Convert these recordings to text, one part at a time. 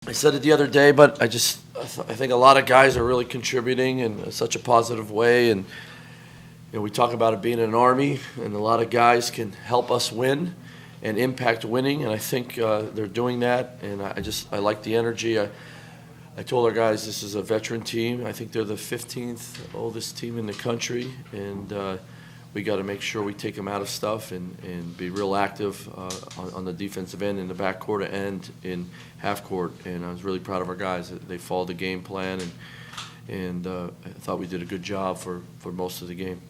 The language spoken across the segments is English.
I said it the other day, but I think a lot of guys are really contributing in such a positive way. And we talk about it being an army, and a lot of guys can help us win and impact winning. And I think they're doing that. And I like the energy. I told our guys this is a veteran team. I think they're the 15th oldest team in the country, and we got to make sure we take them out of stuff and be real active on the defensive end, in the backcourt and in half court. And I was really proud of our guys. They followed the game plan, and I thought we did a good job for most of the game.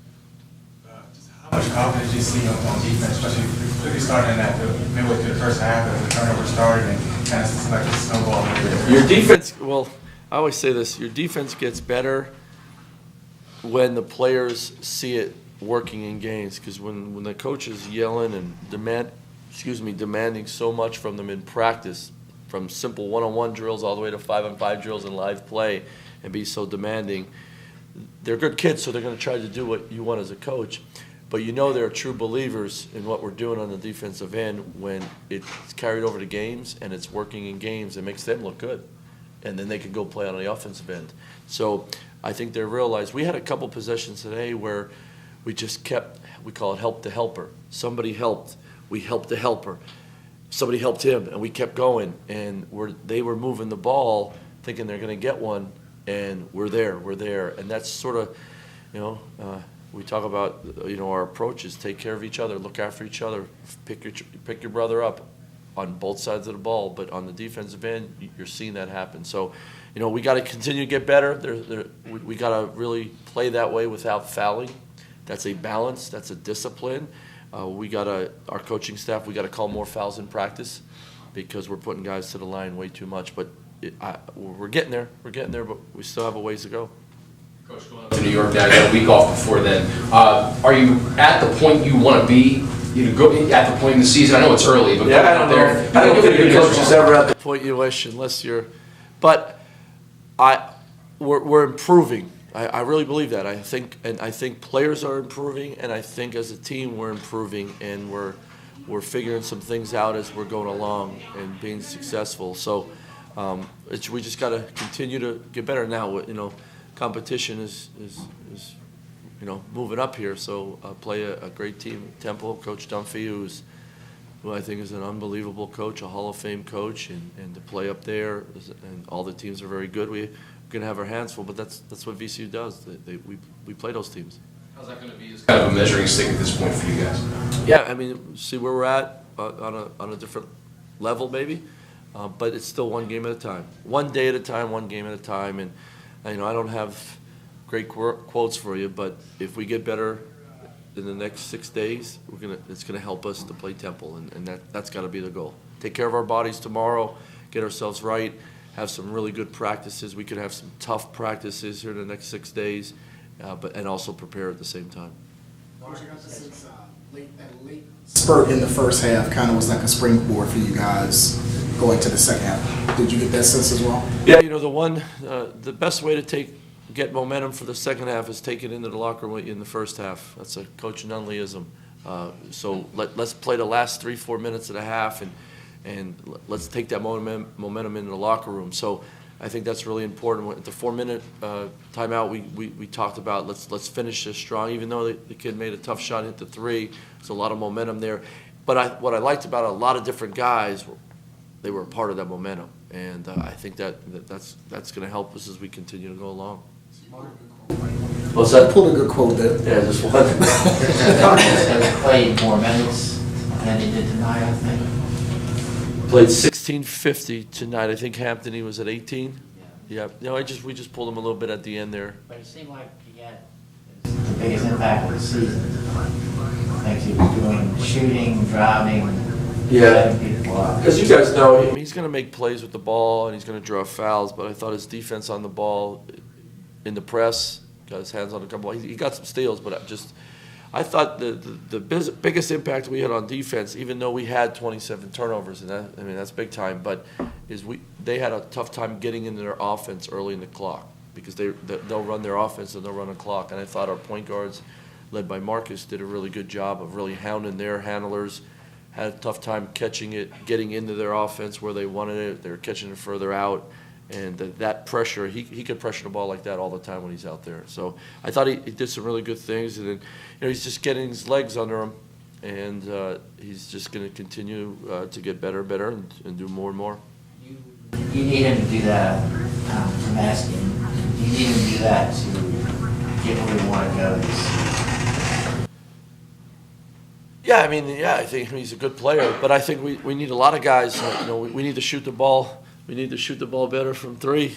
Just how much confidence do you see on defense, especially starting in that midway through the first half as the turnover started and kind of seemed like a snowball? Your defense, well, I always say this, your defense gets better when the players see it working in games, because when the coach is yelling and demanding so much from them in practice, from simple one-on-one drills all the way to 5-on-5 drills and live play, and be so demanding, they're good kids, so they're going to try to do what you want as a coach. But they're true believers in what we're doing on the defensive end. When it's carried over to games and it's working in games, it makes them look good, and then they can go play on the offensive end. So I think they realize we had a couple possessions today where we just kept, we call it help the helper. Somebody helped, we helped the helper. Somebody helped him, and we kept going. And they were moving the ball, thinking they're going to get one, and we're there. And that's sort of, we talk about, our approach is take care of each other, look after each other, pick your brother up on both sides of the ball. But on the defensive end, you're seeing that happen. So, we got to continue to get better. We got to really play that way without fouling. That's a balance. That's a discipline. Our coaching staff, we got to call more fouls in practice, because we're putting guys to the line way too much. But we're getting there. But we still have a ways to go. Coach, going up to New York now, you had a week off before then. Are you at the point you want to be? At the point in the season. I know it's early, but I don't know. I don't think a coach is ever at the point you wish, unless you're. But we're improving. I really believe that. I think players are improving, and I think as a team we're improving, and we're figuring some things out as we're going along and being successful. So we just got to continue to get better. Now, competition is moving up here. So play a great team, Temple, Coach Dunphy, who I think is an unbelievable coach, a Hall of Fame coach, and to play up there, and all the teams are very good. We're going to have our hands full, but that's what VCU does. We play those teams. How's that going to be as kind of a measuring stick at this point for you guys? Yeah, see where we're at on a different level maybe, but it's still one game at a time. One day at a time, one game at a time. And I don't have great quotes for you, but if we get better in the next 6 days, it's gonna help us to play Temple, and that's got to be the goal. Take care of our bodies tomorrow, get ourselves right, have some really good practices. We could have some tough practices here in the next 6 days, and also prepare at the same time. That late spurt in the first half kind of was like a springboard for you guys going to the second half. Did you get that sense as well? Yeah, the best way to get momentum for the second half is take it into the locker room in the first half. That's a Coach Nunleyism. So let's play the last 3-4 minutes of the half, and let's take that momentum into the locker room. So I think that's really important. At the 4-minute timeout, we talked about let's finish this strong. Even though the kid made a tough shot, hit the three, there's a lot of momentum there. But what I liked about a lot of different guys, they were a part of that momentum, and I think that's going to help us as we continue to go along. What's that? Pulled a good quote there. Yeah, just one. Has played more minutes than he did tonight, I think. Played 1650 tonight. I think Hampton, he was at 18. Yeah. We just pulled him a little bit at the end there. But it seemed like he had the biggest impact of the season. Things he was doing, shooting, driving, letting people up. As you guys know, he's going to make plays with the ball, and he's going to draw fouls, but I thought his defense on the ball in the press, got his hands on a couple. He got some steals, but I thought the biggest impact we had on defense, even though we had 27 turnovers, and that's big time, but they had a tough time getting into their offense early in the clock, because they'll run their offense and they'll run a clock. And I thought our point guards, led by Marcus, did a really good job of really hounding their handlers, had a tough time catching it, getting into their offense where they wanted it. They were catching it further out. And that pressure, he could pressure the ball like that all the time when he's out there. So I thought he did some really good things. And then, he's just getting his legs under him. And he's just going to continue to get better and better and do more and more. You need him to do that, I'm asking, you need him to do that to get where we want to go this season. Yeah, I think he's a good player. But I think we need a lot of guys. We need to shoot the ball. We need to shoot the ball better from three.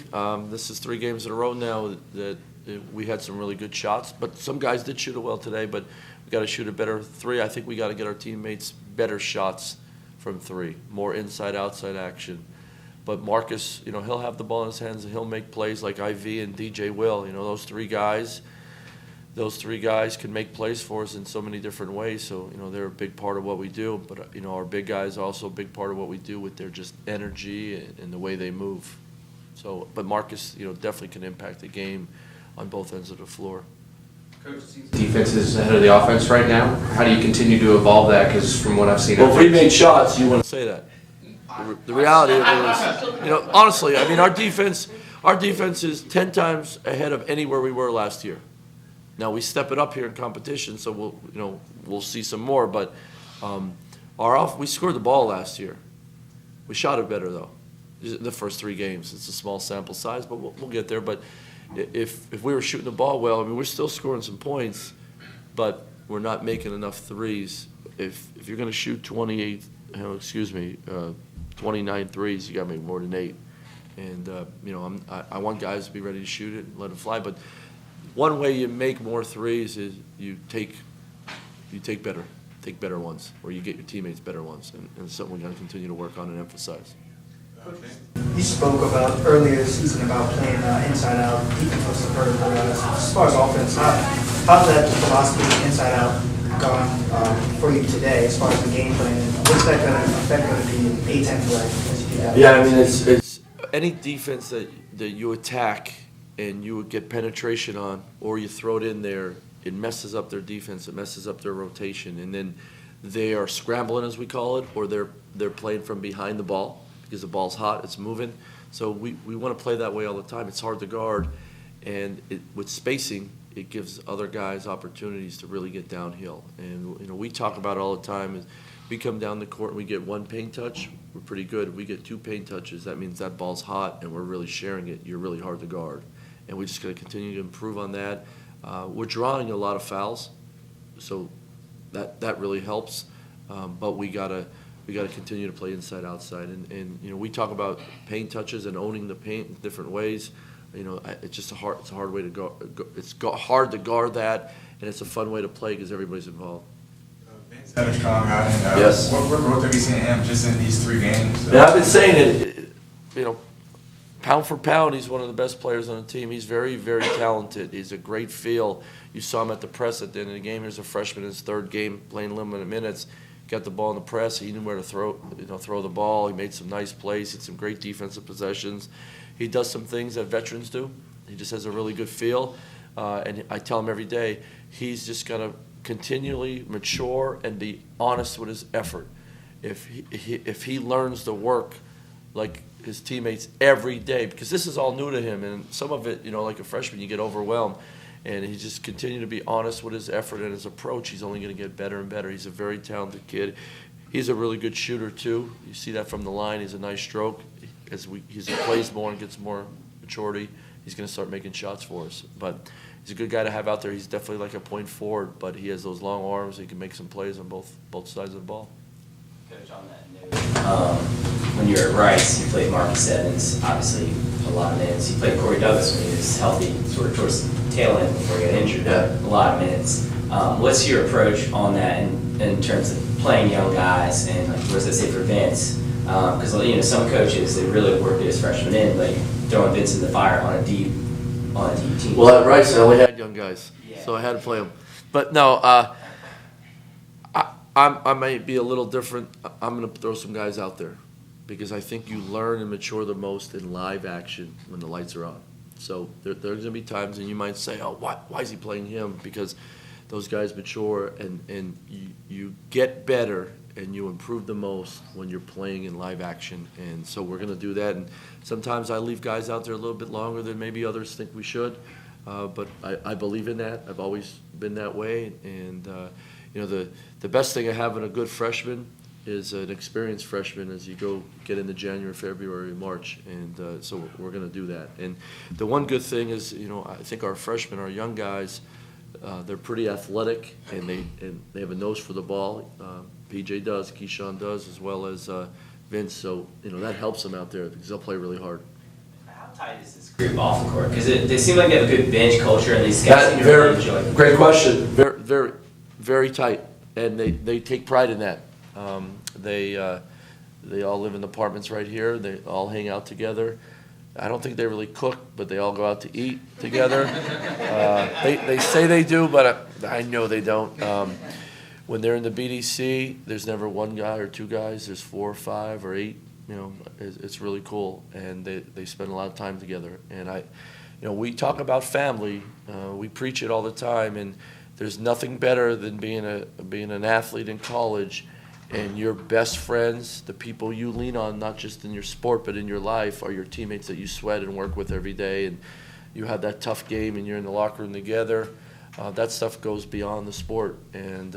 This is 3 games in a row now that we had some really good shots. But some guys did shoot it well today, but we got to shoot a better 3. I think we got to get our teammates better shots from 3, more inside-outside action. But Marcus, he'll have the ball in his hands and he'll make plays like IV and DJ will. Those 3 guys can make plays for us in so many different ways. So, they're a big part of what we do. But, our big guys are also a big part of what we do with their just energy and the way they move. So, but Marcus, definitely can impact the game on both ends of the floor. Coach, defense is ahead of the offense right now. How do you continue to evolve that? Because from what I've seen, well, if we made shots, you wouldn't say that. The reality of it is, honestly, our defense is 10 times ahead of anywhere we were last year. Now we step it up here in competition, so we'll see some more. But we scored the ball last year. We shot it better though. The first 3 games, it's a small sample size, but we'll get there. But if we were shooting the ball well, we're still scoring some points, but we're not making enough threes. If you're going to shoot 29 threes, you got to make more than 8. And I want guys to be ready to shoot it and let it fly. But one way you make more threes is you take better ones, or you get your teammates better ones, and it's something we're going to continue to work on and emphasize. You spoke about earlier this season about playing inside out, defense was the vertical. As far as offense, how's that philosophy inside out gone for you today? As far as the game plan, what's that going to be in A-10 play as you do that? Yeah, it's any defense that you attack and you would get penetration on, or you throw it in there, it messes up their defense, it messes up their rotation, and then they are scrambling, as we call it, or they're playing from behind the ball because the ball's hot, it's moving. So we want to play that way all the time. It's hard to guard, and with spacing, it gives other guys opportunities to really get downhill. And we talk about it all the time. Is we come down the court and we get 1 paint touch, we're pretty good. If we get 2 paint touches, that means that ball's hot and we're really sharing it. You're really hard to guard. And we're just going to continue to improve on that. We're drawing a lot of fouls, so that really helps. But we gotta continue to play inside outside. And we talk about paint touches and owning the paint in different ways. It's just it's a hard way to go. It's hard to guard that, and it's a fun way to play because everybody's involved. Ben's had a strong outing. Yes. What growth have you seen in him just in these 3 games? And I've been saying it, pound for pound, he's one of the best players on the team. He's very, very talented. He's a great feel. You saw him at the press at the end of the game. Here's a freshman in his 3rd game playing limited minutes. Got the ball in the press. He knew where to throw the ball. He made some nice plays. He had some great defensive possessions. He does some things that veterans do. He just has a really good feel. And I tell him every day, he's just got to continually mature and be honest with his effort. If he learns to work like his teammates every day, because this is all new to him, and some of it, like a freshman, you get overwhelmed. And he just continue to be honest with his effort and his approach. He's only going to get better and better. He's a very talented kid. He's a really good shooter, too. You see that from the line. He's a nice stroke. As he plays more and gets more maturity, he's going to start making shots for us. But he's a good guy to have out there. He's definitely like a point forward, but he has those long arms. He can make some plays on both sides of the ball. Coach, on that note, when you were at Rice, you played Marcus Evans, obviously a lot of minutes. You played Corey Douglas when he was healthy, sort of towards the tail end before he got injured, but a lot of minutes. What's your approach on that in terms of playing young guys, and what does that say for Vince? Because some coaches, they really work his freshmen in, like throwing Vince in the fire on a deep team. Well, at Rice, I only had young guys, Yeah. so I had to play them. But no, I might be a little different. I'm going to throw some guys out there because I think you learn and mature the most in live action when the lights are on. So there's going to be times, and you might say, "Oh, why is he playing him?" Because those guys mature, and you get better and you improve the most when you're playing in live action. And so we're going to do that. And sometimes I leave guys out there a little bit longer than maybe others think we should. But I believe in that. I've always been that way. And, the best thing of having a good freshman is an experienced freshman as you go get into January, February, March. And so we're going to do that. And the one good thing is, I think our freshmen, our young guys, they're pretty athletic, and they have a nose for the ball. PJ does, Keyshawn does, as well as Vince. So, that helps them out there because they'll play really hard. How tight is this group off the court? Because they seem like they have a good bench culture, and these guys seem to really enjoy it. Great question. Very, very, very tight, and they take pride in that. They all live in apartments right here. They all hang out together. I don't think they really cook, but they all go out to eat together. They say they do, but I know they don't. When they're in the BDC, there's never one guy or two guys. There's 4 or 5 or 8. It's really cool, and they spend a lot of time together. And we talk about family. We preach it all the time, and there's nothing better than being an athlete in college. And your best friends, the people you lean on, not just in your sport, but in your life, are your teammates that you sweat and work with every day. And you have that tough game, and you're in the locker room together. That stuff goes beyond the sport. And,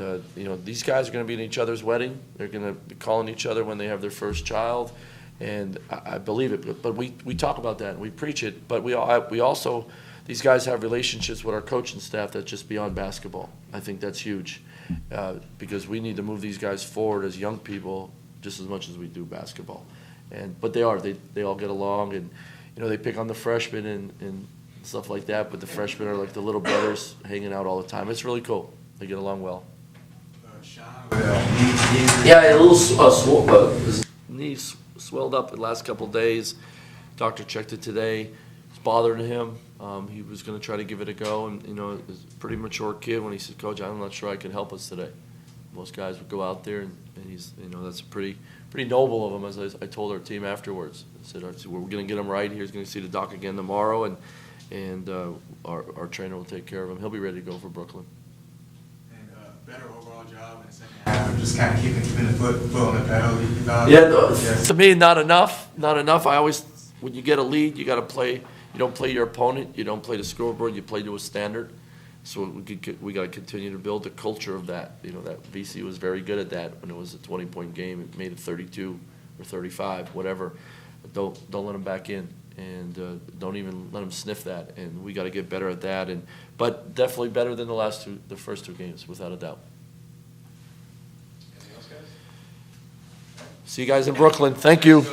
these guys are going to be in each other's wedding. They're going to be calling each other when they have their first child. And I believe it. But we talk about that, and we preach it. But we also, these guys have relationships with our coaching staff that's just beyond basketball. I think that's huge. Because we need to move these guys forward as young people just as much as we do basketball. But they all get along, and they pick on the freshmen and stuff like that, but the freshmen are like the little brothers hanging out all the time. It's really cool. They get along well. Yeah, a little his knees swelled up the last couple of days. Doctor checked it today. It's bothering him. He was going to try to give it a go, and he's a pretty mature kid. When he said, "Coach, I'm not sure I could help us today." Most guys would go out there, and he's, that's pretty noble of him. As I told our team afterwards, I said, "We're going to get him right. He's going to see the doc again tomorrow, and our trainer will take care of him. He'll be ready to go for Brooklyn." And better overall job in the second half, just kind of keeping the foot on the pedal. To me, not enough. Not enough. I always, when you get a lead, you got to play. You don't play your opponent. You don't play the scoreboard. You play to a standard. So we got to continue to build the culture of that. That VC was very good at that when it was a 20-point game. It made it 32 or 35, whatever. Don't let them back in, and don't even let them sniff that. And we got to get better at that. But definitely better than the first 2 games, without a doubt. Anything else, guys? See you guys in Brooklyn. Thank you.